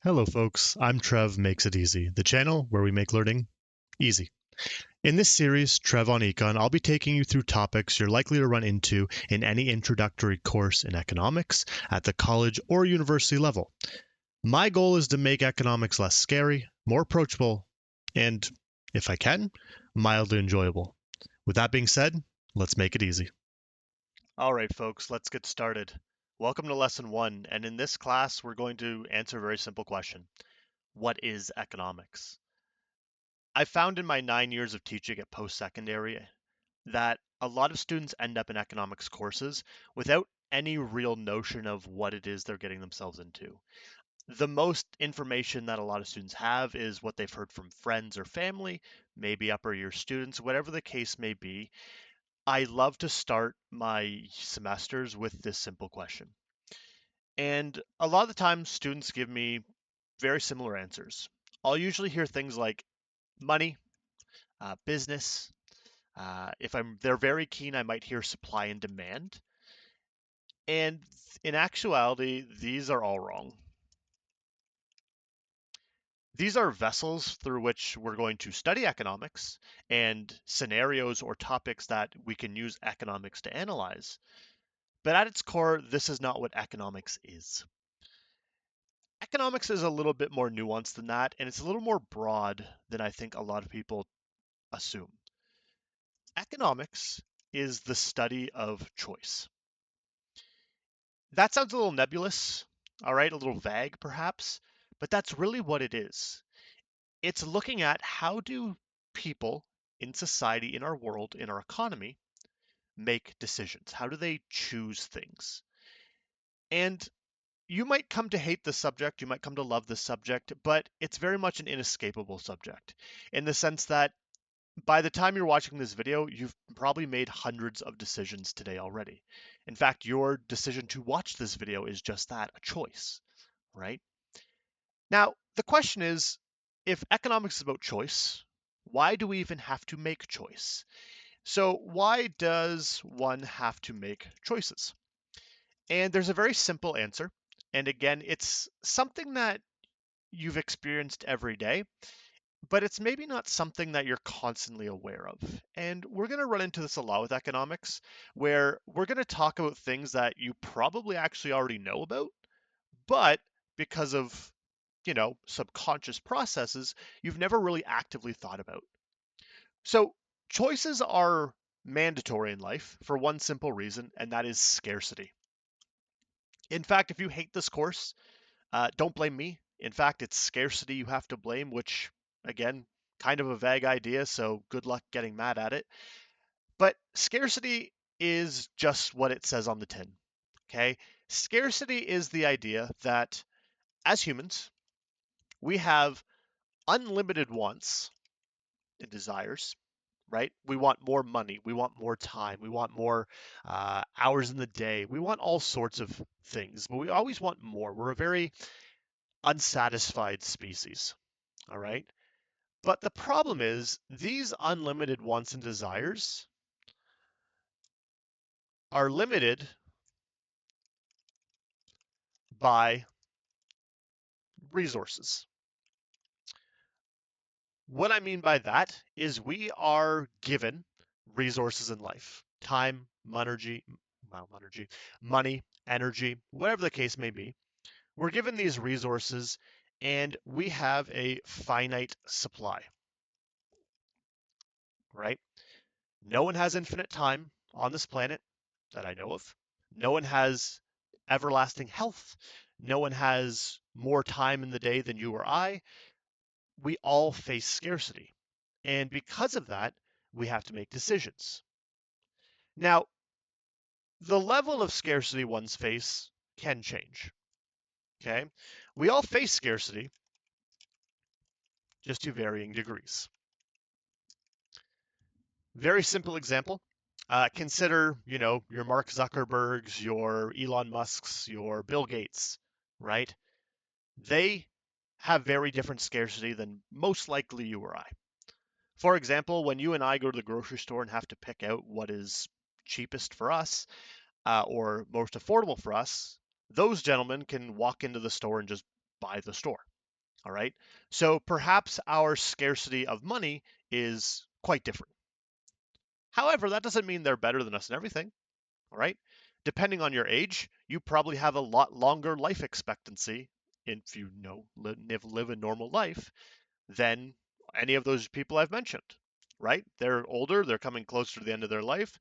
Hello, folks. I'm Trev Makes It Easy, the channel where we make learning easy. In this series, Trev on Econ, I'll be taking you through topics you're likely to run into in any introductory course in economics at the college or university level. My goal is to make economics less scary, more approachable, and, if I can, mildly enjoyable. With that being said, let's make it easy. All right, folks, let's get started. Welcome to lesson 1, and in this class, we're going to answer a very simple question. What is economics? I found in my 9 years of teaching at post-secondary that a lot of students end up in economics courses without any real notion of what it is they're getting themselves into. The most information that a lot of students have is what they've heard from friends or family, maybe upper year students, whatever the case may be. I love to start my semesters with this simple question. And a lot of the time, students give me very similar answers. I'll usually hear things like money, business. If they're very keen, I might hear supply and demand. And in actuality, these are all wrong. These are vessels through which we're going to study economics and scenarios or topics that we can use economics to analyze. But at its core, this is not what economics is. Economics is a little bit more nuanced than that, and it's a little more broad than I think a lot of people assume. Economics is the study of choice. That sounds a little nebulous, all right, a little vague perhaps, but that's really what it is. It's looking at how do people in society, in our world, in our economy, make decisions? How do they choose things? And you might come to hate this subject, you might come to love this subject, but it's very much an inescapable subject in the sense that by the time you're watching this video, you've probably made hundreds of decisions today already. In fact, your decision to watch this video is just that, a choice, right? Now, the question is, if economics is about choice, why do we even have to make choice? So why does one have to make choices? And there's a very simple answer. And again, it's something that you've experienced every day, but it's maybe not something that you're constantly aware of. And we're going to run into this a lot with economics, where we're going to talk about things that you probably actually already know about, but because of, subconscious processes, you've never really actively thought about. So choices are mandatory in life for one simple reason, and that is scarcity. In fact, if you hate this course, don't blame me. In fact, it's scarcity you have to blame, which, again, kind of a vague idea, so good luck getting mad at it. But scarcity is just what it says on the tin. Okay? Scarcity is the idea that as humans, we have unlimited wants and desires, right? We want more money, we want more time, we want more hours in the day, we want all sorts of things, but we always want more. We're a very unsatisfied species, all right? But the problem is these unlimited wants and desires are limited by resources. What I mean by that is we are given resources in life, time, money, energy, whatever the case may be. We're given these resources and we have a finite supply, right? No one has infinite time on this planet that I know of. No one has everlasting health. No one has more time in the day than you or I. We all face scarcity. And because of that, we have to make decisions. Now, the level of scarcity one's face can change. Okay? We all face scarcity, just to varying degrees. Very simple example. Consider, your Mark Zuckerbergs, your Elon Musks, your Bill Gates, right? They have very different scarcity than most likely you or I. For example, when you and I go to the grocery store and have to pick out what is cheapest for us or most affordable for us, those gentlemen can walk into the store and just buy the store, All right. So perhaps our scarcity of money is quite different. However, that doesn't mean they're better than us in everything. All right. Depending on your age, you probably have a lot longer life expectancy if you live a normal life than any of those people I've mentioned. Right? They're older, they're coming closer to the end of their life.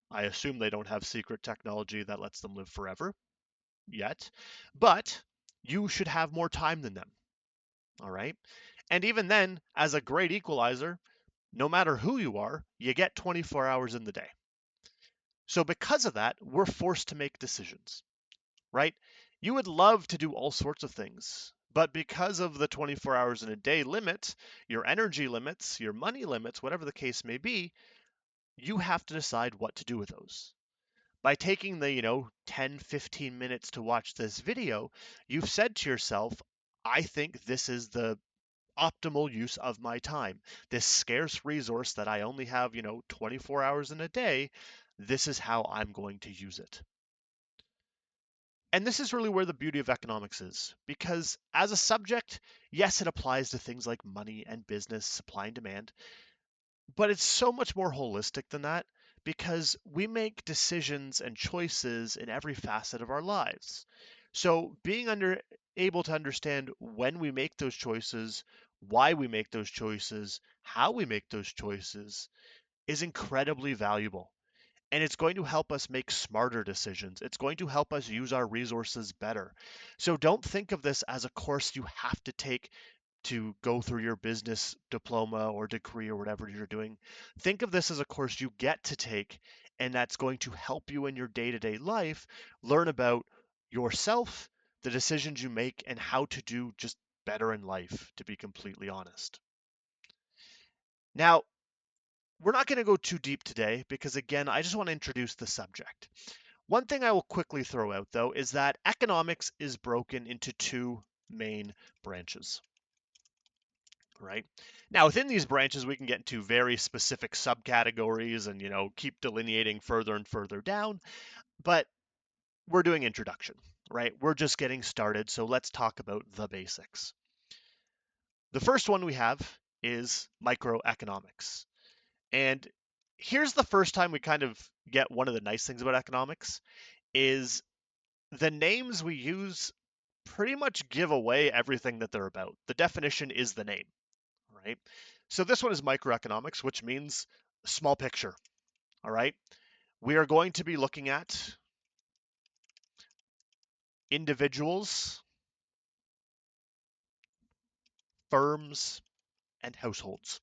I assume they don't have secret technology that lets them live forever yet, but you should have more time than them. All right. And even then, as a great equalizer, no matter who you are, you get 24 hours in the day. So, because of that, we're forced to make decisions, right? You would love to do all sorts of things, but because of the 24 hours in a day limit, your energy limits, your money limits, whatever the case may be, you have to decide what to do with those. By taking the, 10, 15 minutes to watch this video, you've said to yourself, I think this is the optimal use of my time. This scarce resource that I only have, 24 hours in a day, this is how I'm going to use it. And this is really where the beauty of economics is, because as a subject, yes, it applies to things like money and business, supply and demand, but it's so much more holistic than that because we make decisions and choices in every facet of our lives. So being able to understand when we make those choices, why we make those choices, how we make those choices is incredibly valuable. And it's going to help us make smarter decisions. It's going to help us use our resources better. So don't think of this as a course you have to take to go through your business diploma or degree or whatever you're doing. Think of this as a course you get to take, and that's going to help you in your day to day life learn about yourself, the decisions you make, and how to do just better in life, to be completely honest. Now, we're not going to go too deep today because, again, I just want to introduce the subject. One thing I will quickly throw out, though, is that economics is broken into two main branches. Right? Now, within these branches, we can get into very specific subcategories and, keep delineating further and further down, but we're doing introduction, right? We're just getting started, so let's talk about the basics. The first one we have is microeconomics. And here's the first time we kind of get one of the nice things about economics is the names we use pretty much give away everything that they're about. The definition is the name. Right? So this one is microeconomics, which means small picture. All right. We are going to be looking at individuals, firms, and households.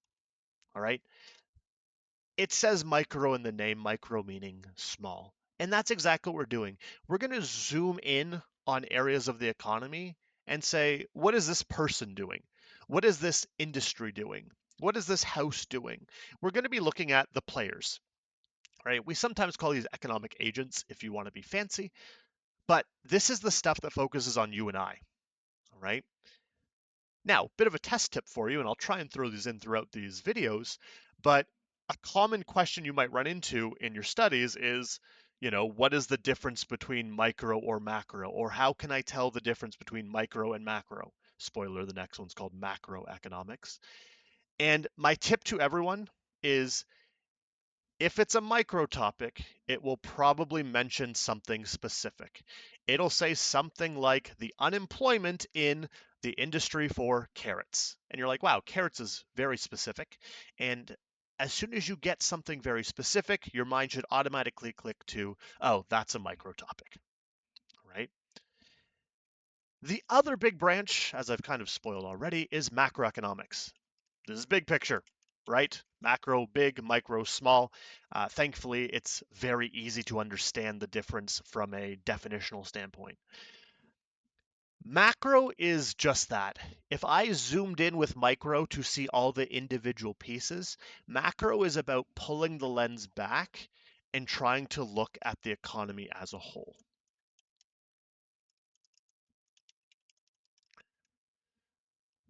All right. It says micro in the name, micro meaning small. And that's exactly what we're doing. We're going to zoom in on areas of the economy and say, what is this person doing? What is this industry doing? What is this house doing? We're going to be looking at the players. Right? We sometimes call these economic agents if you want to be fancy, but this is the stuff that focuses on you and I. All right. Now, bit of a test tip for you, and I'll try and throw these in throughout these videos, but a common question you might run into in your studies is, what is the difference between micro or macro? Or how can I tell the difference between micro and macro? Spoiler, the next one's called macroeconomics. And my tip to everyone is if it's a micro topic, it will probably mention something specific. It'll say something like the unemployment in the industry for carrots. And you're like, wow, carrots is very specific. And as soon as you get something very specific, your mind should automatically click to, oh, that's a micro topic, right? The other big branch, as I've kind of spoiled already, is macroeconomics. This is big picture, right? Macro, big, micro, small. Thankfully, it's very easy to understand the difference from a definitional standpoint. Macro is just that. If I zoomed in with micro to see all the individual pieces, macro is about pulling the lens back and trying to look at the economy as a whole.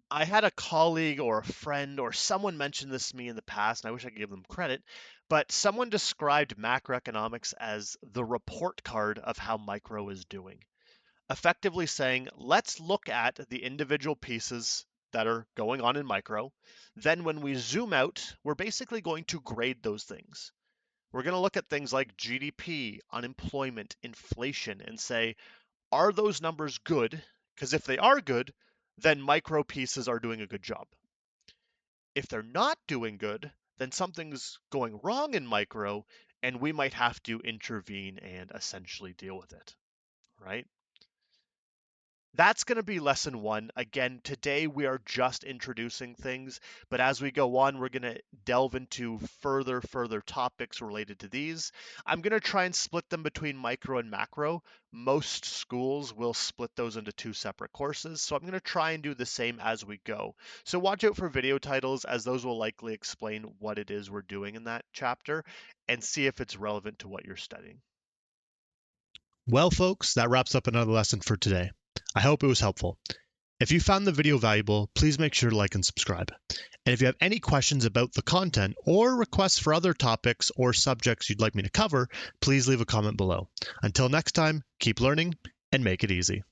I had a colleague or a friend or someone mention this to me in the past, and I wish I could give them credit, but someone described macroeconomics as the report card of how micro is doing, effectively saying, let's look at the individual pieces that are going on in micro. Then when we zoom out, we're basically going to grade those things. We're going to look at things like GDP, unemployment, inflation, and say, are those numbers good? Because if they are good, then micro pieces are doing a good job. If they're not doing good, then something's going wrong in micro, and we might have to intervene and essentially deal with it, right? That's going to be lesson one. Again, today we are just introducing things, but as we go on, we're going to delve into further topics related to these. I'm going to try and split them between micro and macro. Most schools will split those into two separate courses, so I'm going to try and do the same as we go. So watch out for video titles, as those will likely explain what it is we're doing in that chapter, and see if it's relevant to what you're studying. Well, folks, that wraps up another lesson for today. I hope it was helpful. If you found the video valuable, please make sure to like and subscribe. And if you have any questions about the content or requests for other topics or subjects you'd like me to cover, please leave a comment below. Until next time, keep learning and make it easy.